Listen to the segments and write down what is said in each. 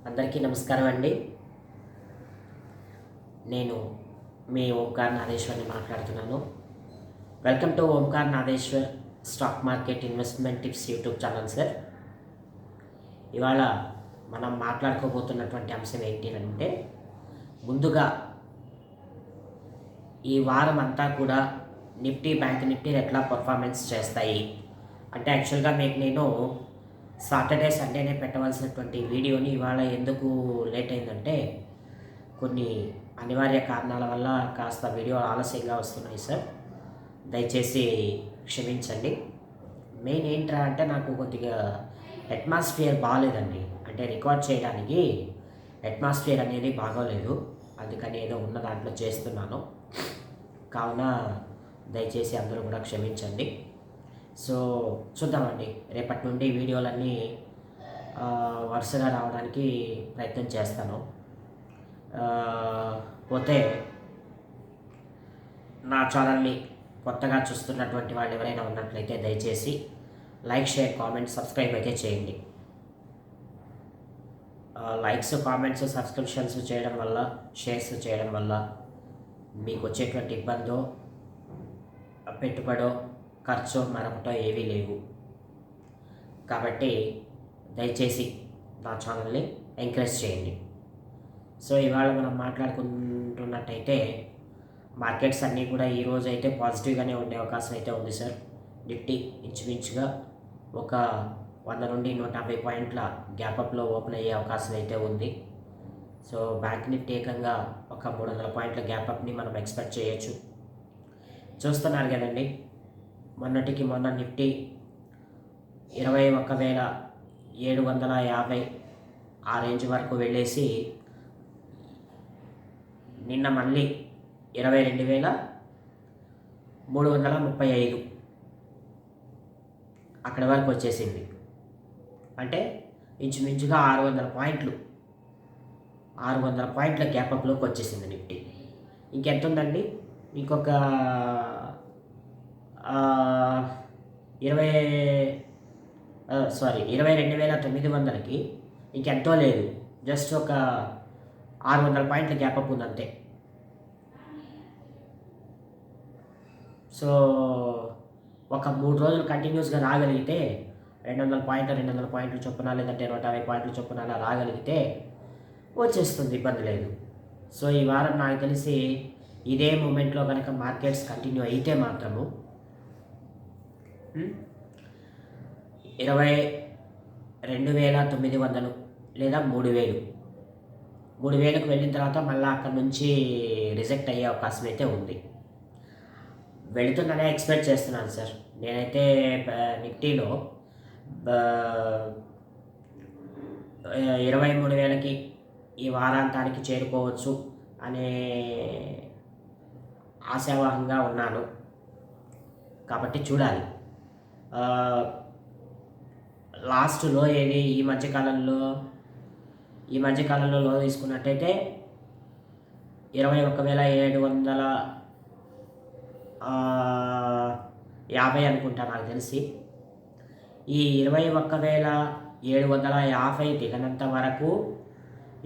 అందరికీ నమస్కారం అండి. నేను మీ ఓంకార్ నాగేశ్వర్ని మాట్లాడుతున్నాను. Welcome to Omkar Nageshwar stock market investment tips YouTube channel sir. ఇవాళ మనం మాట్లాడుకోబోతున్నటువంటి అంశం ఏంటి అంటే, ముందుగా ఈ వారం అంతా కూడా నిఫ్టీ, బ్యాంక్ నిఫ్టీ ఎట్లా పర్ఫార్మెన్స్ చేస్తాయి అంటే, యాక్చువల్గా మీకు నేను సాటర్డే సండేనే పెట్టవలసినటువంటి వీడియోని ఇవాళ ఎందుకు లేట్ అయిందంటే, కొన్ని అనివార్య కారణాల వల్ల కాస్త వీడియో ఆలస్యంగా వస్తున్నాయి సార్. దయచేసి క్షమించండి. మెయిన్ ఏంట్రా అంటే, నాకు కొద్దిగా అట్మాస్ఫియర్ బాగాలేదండి. అంటే రికార్డ్ చేయడానికి అట్మాస్ఫియర్ అనేది బాగోలేదు. అందుకని ఏదో ఉన్న దాంట్లో చేస్తున్నాను. కావున దయచేసి అందరూ కూడా క్షమించండి. సో చూద్దామండి, రేపటి నుండి వీడియోలన్నీ వరుసగా రావడానికి ప్రయత్నం చేస్తాను. పోతే నా ఛానల్ని కొత్తగా చూస్తున్నటువంటి వాళ్ళు ఎవరైనా ఉన్నట్లయితే దయచేసి లైక్, షేర్, కామెంట్, సబ్స్క్రైబ్ అయితే చేయండి. లైక్స్, కామెంట్స్, సబ్స్క్రిప్షన్స్ చేయడం వల్ల, షేర్స్ చేయడం వల్ల మీకు వచ్చేటువంటి ఇబ్బందో, పెట్టుబడో, ఖర్చు మరొకటో ఏవీ లేవు. కాబట్టి దయచేసి నా ఛానల్ని ఎంకరేజ్ చేయండి. సో ఇవాళ మనం మాట్లాడుకుంటున్నట్టయితే, మార్కెట్స్ అన్నీ కూడా ఈరోజు అయితే పాజిటివ్గానే ఉండే అవకాశం అయితే ఉంది సార్. నిఫ్టీ ఇంచుమించుగా ఒక 100 నుండి 150 పాయింట్ల గ్యాపప్లో ఓపెన్ అయ్యే అవకాశం అయితే ఉంది. సో బ్యాంక్ నిఫ్టీ ఏకంగా ఒక 300 పాయింట్ల గ్యాపప్ని మనం ఎక్స్పెక్ట్ చేయొచ్చు. చూస్తున్నారు కదండి, మొన్నటికి మొన్న నిఫ్టీ 21,750 ఆ రేంజ్ వరకు వెళ్ళేసి, నిన్న మళ్ళీ 22,335 అక్కడి వరకు వచ్చేసింది. అంటే ఇంచుమించుగా 600 పాయింట్ల గ్యాపప్లోకి వచ్చేసింది నిఫ్టీ. ఇంకెంత ఉందండి? ఇంకొక 22,900కి ఇంకెంతో లేదు, జస్ట్ ఒక 600 పాయింట్ల గ్యాపప్ ఉందంతే. సో ఒక 3 రోజులు కంటిన్యూస్గా రాగలిగితే 200 పాయింట్లు చొప్పున, లేదంటే 150 పాయింట్ల చొప్పున అలా రాగలిగితే వచ్చేస్తుంది, ఇబ్బంది లేదు. సో ఈ వారం నాకు తెలిసి ఇదే మూమెంట్లో కనుక మార్కెట్స్ కంటిన్యూ అయితే మాత్రము 22,900 లేదా 3,000కు వెళ్ళిన తర్వాత మళ్ళీ అక్కడ నుంచి రిజెక్ట్ అయ్యే అవకాశం అయితే ఉంది. వెళుతుందనే ఎక్స్పెక్ట్ చేస్తున్నాను సార్. నేనైతే నిఫ్టీలో 23,000కి ఈ వారాంతానికి చేరుకోవచ్చు అనే ఆశావాహంగా ఉన్నాను. కాబట్టి చూడాలి. లాస్ట్లో ఏది ఈ మధ్యకాలంలో లో తీసుకున్నట్టయితే 21,750 అనుకుంటా నాకు తెలిసి. ఈ 21,750 దిగనంత వరకు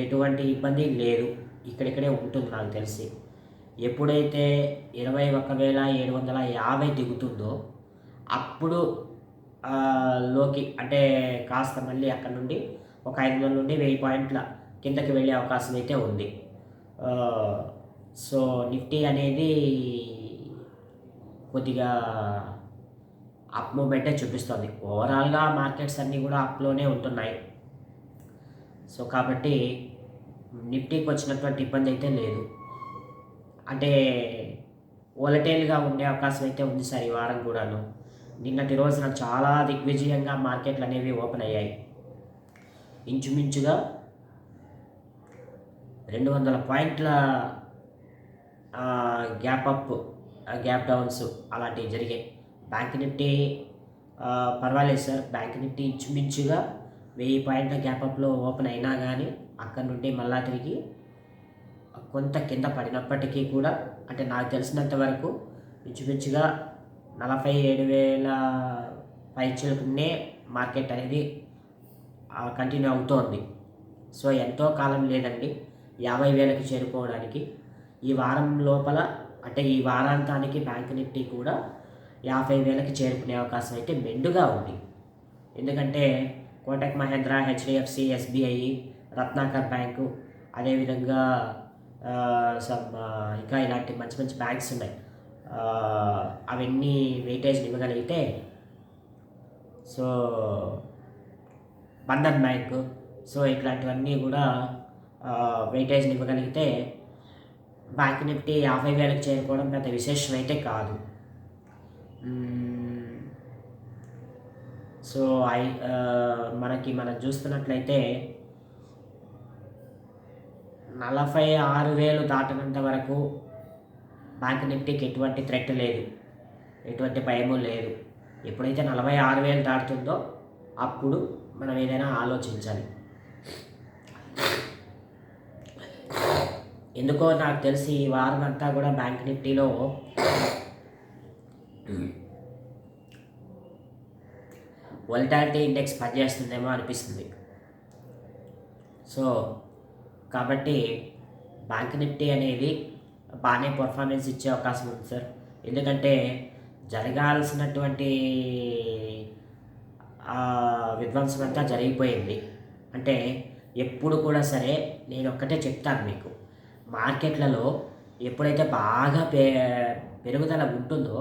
ఎటువంటి ఇబ్బంది లేదు, ఇక్కడిక్కడే ఉంటుంది నాకు తెలిసి. ఎప్పుడైతే 21,750 దిగుతుందో అప్పుడు లోకి, అంటే కాస్త మళ్ళీ అక్కడ నుండి ఒక 500 నుండి 1000 పాయింట్ల కిందకి వెళ్ళే అవకాశం అయితే ఉంది. సో నిఫ్టీ అనేది కొద్దిగా అప్ మూమెంటే చూపిస్తుంది. ఓవరాల్గా మార్కెట్స్ అన్నీ కూడా అప్లోనే ఉంటున్నాయి. సో కాబట్టి నిఫ్టీకి వచ్చినటువంటి ఇబ్బంది అయితే లేదు. అంటే వోలటైల్గా ఉండే అవకాశం అయితే ఉంది సార్ ఈ వారం కూడాను. నిన్నటి రోజున చాలా దిగ్విజయంగా మార్కెట్లు అనేవి ఓపెన్ అయ్యాయి. ఇంచుమించుగా 200 పాయింట్ల గ్యాప్ డౌన్స్ అలాంటివి జరిగాయి. బ్యాంక్ నిఫ్టీ పర్వాలేదు సార్. బ్యాంక్ నిఫ్టీ ఇంచుమించుగా 1000 పాయింట్ల గ్యాపప్లో ఓపెన్ అయినా కానీ అక్కడ నుండి మళ్ళా తిరిగి కొంత కింద పడినప్పటికీ కూడా, అంటే నాకు తెలిసినంత వరకు ఇంచుమించుగా 47,000 పైచిలుకునే మార్కెట్ అనేది కంటిన్యూ అవుతోంది. సో ఎంతో కాలం లేదండి 50,000కి చేరుకోవడానికి. ఈ వారం లోపల అంటే ఈ వారాంతానికి బ్యాంక్ నిఫ్టీ కూడా 50,000కి చేరుకునే అవకాశం అయితే మెండుగా ఉంది. ఎందుకంటే Kotak Mahindra, HDFC, SBI, Ratnakar bank, అదేవిధంగా ఇంకా ఇలాంటి మంచి మంచి బ్యాంక్స్ ఉన్నాయి. అవన్నీ వెయిటేజ్ ఇవ్వగలిగితే, సో బంధన్ బ్యాంకు, సో ఇట్లాంటివన్నీ కూడా వెయిటేజ్ ఇవ్వగలిగితే బ్యాంక్ నిఫ్టీ 50,000కి చేరుకోవడం పెద్ద విశేషం అయితే కాదు. సో మనం చూస్తున్నట్లయితే 46,000 దాటనంత వరకు బ్యాంక్ నిఫ్టీకి ఎటువంటి థ్రెట్ లేదు, ఎటువంటి భయము లేదు. ఎప్పుడైతే 46,000 దాటుతుందో అప్పుడు మనం ఏదైనా ఆలోచించాలి. ఎందుకో నాకు తెలిసి ఈ వారం అంతా కూడా బ్యాంక్ నిఫ్టీలో వోల్టాలిటీ ఇండెక్స్ పనిచేస్తుందేమో అనిపిస్తుంది. సో కాబట్టి బ్యాంక్ నిఫ్టీ అనేది బాగానే పర్ఫార్మెన్స్ ఇచ్చే అవకాశం ఉంది సార్. ఎందుకంటే జరగాల్సినటువంటి విధ్వంసం అంతా జరిగిపోయింది. అంటే ఎప్పుడు కూడా సరే నేను ఒక్కటే చెప్తాను మీకు, మార్కెట్లలో ఎప్పుడైతే బాగా పెరుగుదల ఉంటుందో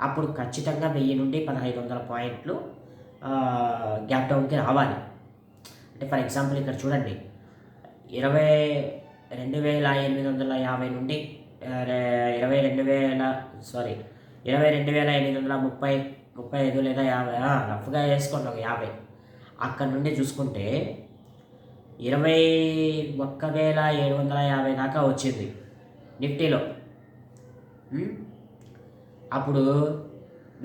అప్పుడు ఖచ్చితంగా 1000 నుండి 1,500 పాయింట్లు గ్యాప్ డౌన్కి రావాలి. అంటే ఫర్ ఎగ్జాంపుల్ ఇక్కడ చూడండి, 22,850 నుండి 22,835 లేదా 50, రఫ్గా వేసుకోండి ఒక 50. అక్కడ నుండి చూసుకుంటే 21,750 దాకా వచ్చింది నిఫ్టీలో. అప్పుడు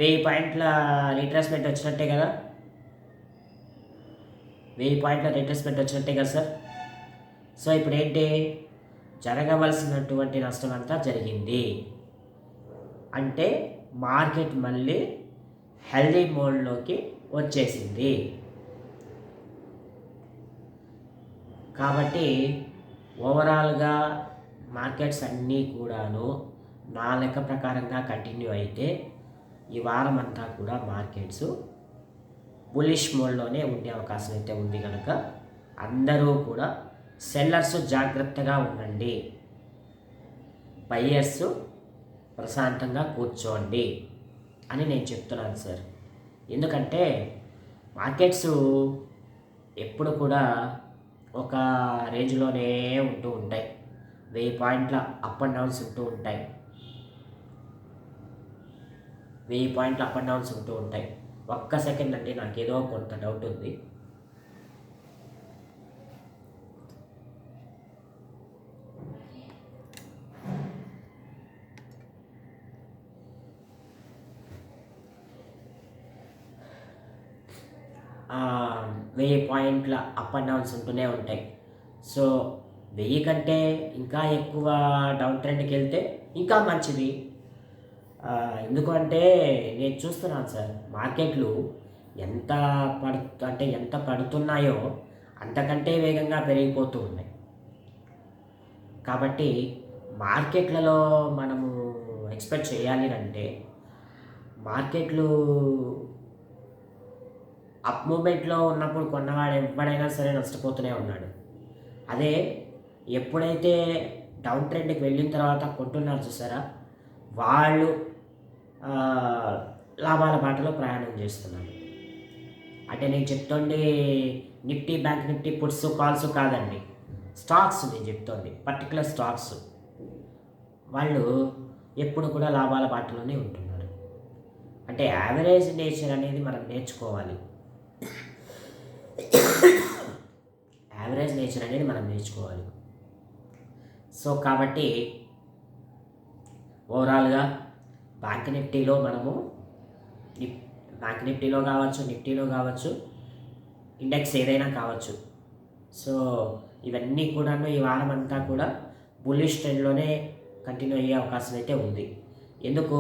1000 పాయింట్ల రిట్రేస్మెంట్ వచ్చినట్టే కదా, 1000 పాయింట్ల రిట్రేస్మెంట్ వచ్చినట్టే కదా సార్. సో ఇప్పుడు ఏంటి, జరగవలసినటువంటి నష్టం అంతా జరిగింది. అంటే మార్కెట్ మళ్ళీ హెల్దీ మోడ్లోకి వచ్చేసింది. కాబట్టి ఓవరాల్గా మార్కెట్స్ అన్నీ కూడాను నా లెక్క ప్రకారంగా కంటిన్యూ అయితే ఈ వారం అంతా కూడా మార్కెట్స్ బులిష్ మోడ్లోనే ఉండే అవకాశం అయితే ఉంది. కనుక అందరూ కూడా సెల్లర్స్ జాగ్రత్తగా ఉండండి, బయ్యర్స్ ప్రశాంతంగా కూర్చోండి అని నేను చెప్తున్నాను సార్. ఎందుకంటే మార్కెట్స్ ఎప్పుడు కూడా ఒక రేంజ్లోనే ఉంటూ ఉంటాయి, 1000 పాయింట్ల అప్ అండ్ డౌన్స్ ఉంటూ ఉంటాయి, 1000 పాయింట్ల అప్ అండ్ డౌన్స్ ఉంటూ ఉంటాయి. ఒక్క సెకండ్ అంటే నాకేదో కొంత డౌట్ ఉంది. వెయ్యి పాయింట్ల అప్ అండ్ డౌన్స్ ఉంటూనే ఉంటాయి. సో 1000 కంటే ఇంకా ఎక్కువ డౌన్ ట్రెండ్కి వెళ్తే ఇంకా మంచిది. ఎందుకంటే నేను చూస్తున్నాను సార్, మార్కెట్లు ఎంత పడుతున్నాయో అంతకంటే వేగంగా పెరిగిపోతూ ఉన్నాయి. కాబట్టి మార్కెట్లలో మనము ఎక్స్పెక్ట్ చేయాలి అంటే మార్కెట్లు అప్ మూమెంట్లో ఉన్నప్పుడు కొన్నవాడు ఎప్పుడైనా సరే నష్టపోతూనే ఉన్నాడు. అదే ఎప్పుడైతే డౌన్ ట్రెండ్కి వెళ్ళిన తర్వాత కొంటున్నారు చూసారా, వాళ్ళు లాభాల బాటలో ప్రయాణం చేస్తున్నారు. అంటే నేను చెప్తోంది Nifty, bank Nifty, puts, calls కాదండి, స్టాక్స్ నేను చెప్తోంది, పర్టికులర్ స్టాక్స్. వాళ్ళు ఎప్పుడు కూడా లాభాల బాటలోనే ఉంటున్నారు. అంటే యావరేజ్ నేచర్ అనేది మనం నేర్చుకోవాలి, యావరేజ్ నేచర్ అనేది మనం నేర్చుకోవాలి. సో కాబట్టి ఓవరాల్గా బ్యాంక్ నిఫ్టీలో మనము బ్యాంక్ నిఫ్టీలో కావచ్చు, నిఫ్టీలో కావచ్చు, ఇండెక్స్ ఏదైనా కావచ్చు. సో ఇవన్నీ కూడా ఈ వారం అంతా కూడా బుల్లిష్ ట్రెండ్లోనే కంటిన్యూ అయ్యే అవకాశం అయితే ఉంది. ఎందుకు,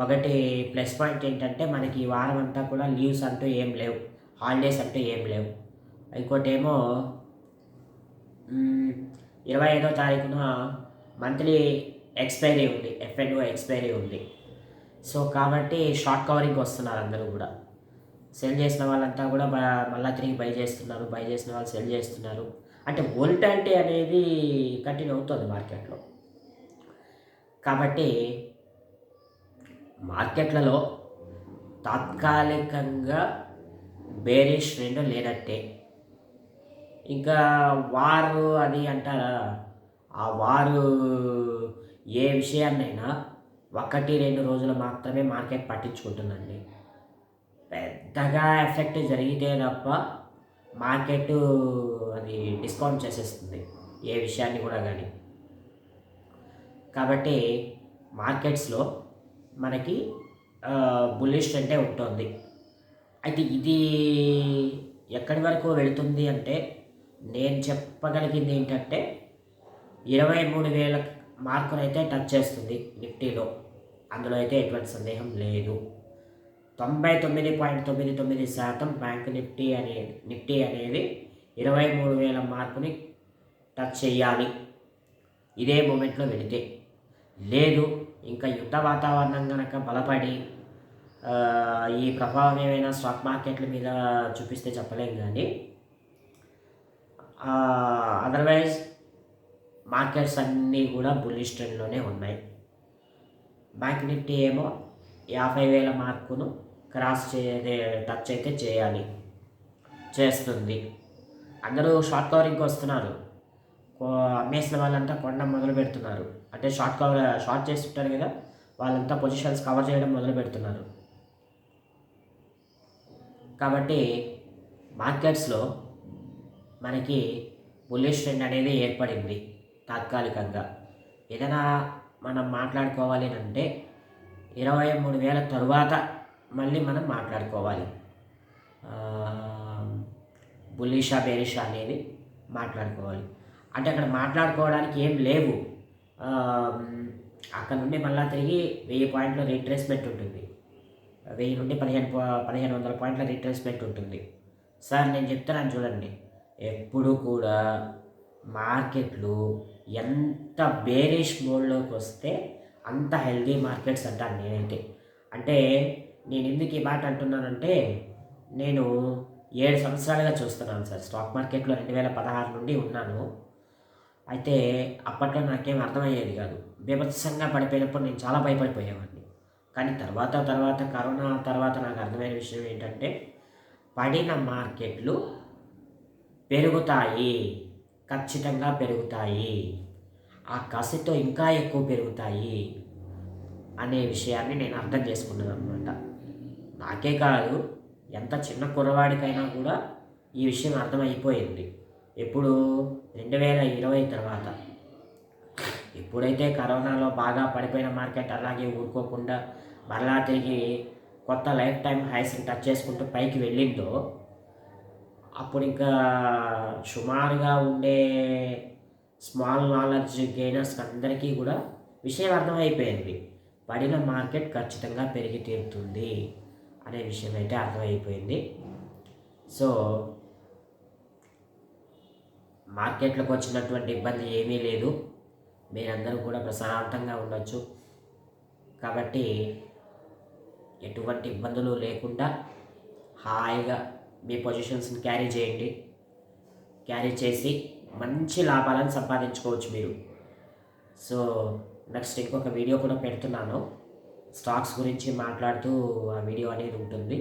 ఒకటి ప్లస్ పాయింట్ ఏంటంటే మనకి ఈ వారం అంతా కూడా లీవ్స్ అంటూ ఏం లేవు, హాలిడేస్ అంటూ ఏం లేవు. ఇంకోటి ఏమో 25వ తారీఖున మంత్లీ ఎక్స్పైరీ ఉంది, F&O ఎక్స్పైరీ ఉంది. సో కాబట్టి షార్ట్ కవరింగ్ వస్తున్నారు అందరూ కూడా. సెల్ చేసిన వాళ్ళంతా కూడా మళ్ళీ తిరిగి బై చేస్తున్నారు, బై చేసిన వాళ్ళు సెల్ చేస్తున్నారు. అంటే వోల్టాలిటీ అనేది కంటిన్యూ అవుతుంది మార్కెట్లో. కాబట్టి మార్కెట్లలో తాత్కాలికంగా బేరిష్ ట్రెండ్ లేనట్టే. ఇంకా వారు అది అంటారా, ఆ వారు ఏ విషయాన్నైనా 1-2 రోజులు మాత్రమే మార్కెట్ పట్టించుకుంటుందండి. పెద్దగా ఎఫెక్ట్ జరిగితే తప్ప మార్కెట్ అది డిస్కౌంట్ చేసేస్తుంది ఏ విషయాన్ని కూడా కానీ. కాబట్టి మార్కెట్స్లో మనకి బుల్లిష్ ట్రెండే ఉంటుంది. అయితే ఇది ఎక్కడి వరకు వెళుతుంది అంటే నేను చెప్పగలిగింది ఏంటంటే 23,000 మార్కునైతే టచ్ చేస్తుంది నిఫ్టీలో. అందులో అయితే ఎటువంటి సందేహం లేదు. 99.99% బ్యాంక్ నిఫ్టీ అనేది 23,000 మార్కుని టచ్ చేయాలి ఇదే మూమెంట్లో వెళితే. లేదు ఇంకా యుద్ధ వాతావరణం కనుక బలపడి ఈ ప్రభావం ఏమైనా స్టాక్ మార్కెట్ల మీద చూపిస్తే చెప్పలేం కానీ అదర్వైజ్ మార్కెట్స్ అన్నీ కూడా బుల్లిష్ ట్రెండ్లోనే ఉన్నాయి. బ్యాంక్ నిఫ్టీ ఏమో 50,000 మార్కును టచ్ అయితే చేస్తుంది. అందరూ షార్ట్ కవరింగ్కి వస్తున్నారు. అమ్మేసిన వాళ్ళంతా కొనడం మొదలు పెడుతున్నారు. అంటే షార్ట్ చేస్తుంటారు కదా, వాళ్ళంతా పొజిషన్స్ కవర్ చేయడం మొదలు పెడుతున్నారు. కాబట్టి మార్కెట్స్లో మనకి బుల్లిష్ ట్రెండ్ అనేది ఏర్పడింది తాత్కాలికంగా. ఏదైనా మనం మాట్లాడుకోవాలి అంటే 23,000 తరువాత మళ్ళీ మనం మాట్లాడుకోవాలి. బుల్లిషా బేరిషా అనేది మాట్లాడుకోవాలి. అంటే అక్కడ మాట్లాడుకోవడానికి ఏం లేవు. అక్కడ నుండి మళ్ళీ తిరిగి 1000 పాయింట్ల రీట్రేస్మెంట్ ఉంటుంది. 1000 నుండి 1500 పాయింట్ల రీట్రేస్మెంట్ ఉంటుంది. సార్ నేను చెప్తున్నాను చూడండి, ఎప్పుడు కూడా మార్కెట్లు ఎంత బేరిష్ మోడ్లోకి వస్తే అంత హెల్దీ మార్కెట్స్ అంటాను నేనైతే. అంటే నేను ఎందుకు ఈ మాట అంటున్నానంటే నేను 7 సంవత్సరాలుగా చూస్తున్నాను సార్. స్టాక్ మార్కెట్లో 2016 నుండి ఉన్నాను. అయితే అప్పట్లో నాకేం అర్థమయ్యేది కాదు. బీభత్సంగా పడిపోయినప్పుడు నేను చాలా భయపడిపోయేవాడిని. కానీ తర్వాత కరోనా తర్వాత నాకు అర్థమైన విషయం ఏంటంటే పడిన మార్కెట్లు పెరుగుతాయి, ఖచ్చితంగా పెరుగుతాయి, ఆ కసితో ఇంకా ఎక్కువ పెరుగుతాయి అనే విషయాన్ని నేను అర్థం చేసుకున్నాను అనమాట. నాకే కాదు, ఎంత చిన్న కుర్రవాడికైనా కూడా ఈ విషయం అర్థమైపోయింది. ఎప్పుడు 2020 తర్వాత. ఎప్పుడైతే కరోనాలో బాగా పడిపోయిన మార్కెట్ అలాగే ఊరుకోకుండా మరలా తిరిగి కొత్త లైఫ్ టైం హైస్ని టచ్ చేసుకుంటూ పైకి వెళ్ళిందో అప్పుడు ఇంకా సుమారుగా ఉండే స్మాల్ నాలెడ్జ్ గెయినర్స్ అందరికీ కూడా విషయం అర్థమైపోయింది. పడిన మార్కెట్ ఖచ్చితంగా పెరిగి తీరుతుంది అనే విషయం అయితే అర్థమైపోయింది. సో మార్కెట్లకు వచ్చినటువంటి ఇబ్బంది ఏమీ లేదు. మీరందరూ కూడా ప్రశాంతంగా ఉండొచ్చు. కాబట్టి ఎటువంటి ఇబ్బందులు లేకుండా హాయిగా మీ పొజిషన్స్ని క్యారీ చేయండి. క్యారీ చేసి మంచి లాభాలను సంపాదించుకోవచ్చు మీరు. సో నెక్స్ట్ ఇంకొక వీడియో కూడా పెడుతున్నాను, స్టాక్స్ గురించి మాట్లాడుతూ ఆ వీడియో అనేది ఉంటుంది.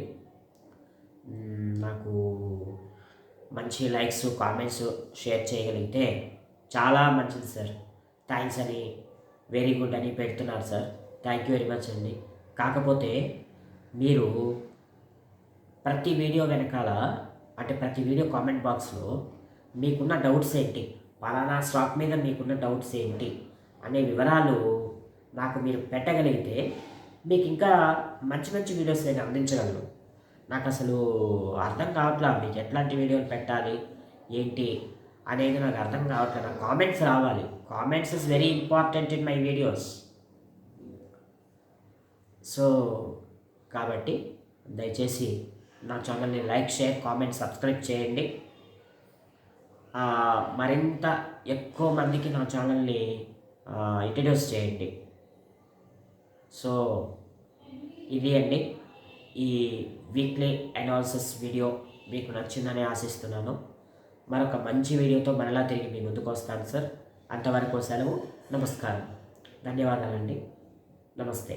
నాకు మంచి లైక్స్, కామెంట్స్, షేర్ చేయగలిగితే చాలా మంచిది సార్. థ్యాంక్స్ అని, వెరీ గుడ్ అని పెడుతున్నారు sir. Thank you very much అండి. కాకపోతే మీరు ప్రతి వీడియో వెనకాల అంటే ప్రతి వీడియో కామెంట్ బాక్స్లో మీకున్న డౌట్స్ ఏంటి, పలానా స్టాక్ మీద మీకున్న డౌట్స్ ఏంటి అనే వివరాలు నాకు మీరు పెట్టగలిగితే మీకు ఇంకా మంచి మంచి వీడియోస్ నేను అందించగలను. నాకు అసలు అర్థం కావట్లేదు మీకు ఎట్లాంటి వీడియోలు పెట్టాలి ఏంటి అనేది నాకు అర్థం కావట్లేదు. నాకు కామెంట్స్ రావాలి. Comments is very important in my videos. So కాబట్టి దయచేసి నా ఛానల్ని లైక్, షేర్, కామెంట్, సబ్స్క్రైబ్ చేయండి. మరింత ఎక్కువ మందికి నా ఛానల్ని ఇంట్రడ్యూస్ చేయండి. సో ఇది అండి ఈ వీక్లీ అనాలిసిస్ వీడియో మీకు నచ్చిందని ఆశిస్తున్నాను. మరొక మంచి వీడియోతో మరలా తిరిగి మీ ముందుకు వస్తాను సార్. అంతవరకు సెలవు. నమస్కారం. ధన్యవాదాలండి. నమస్తే.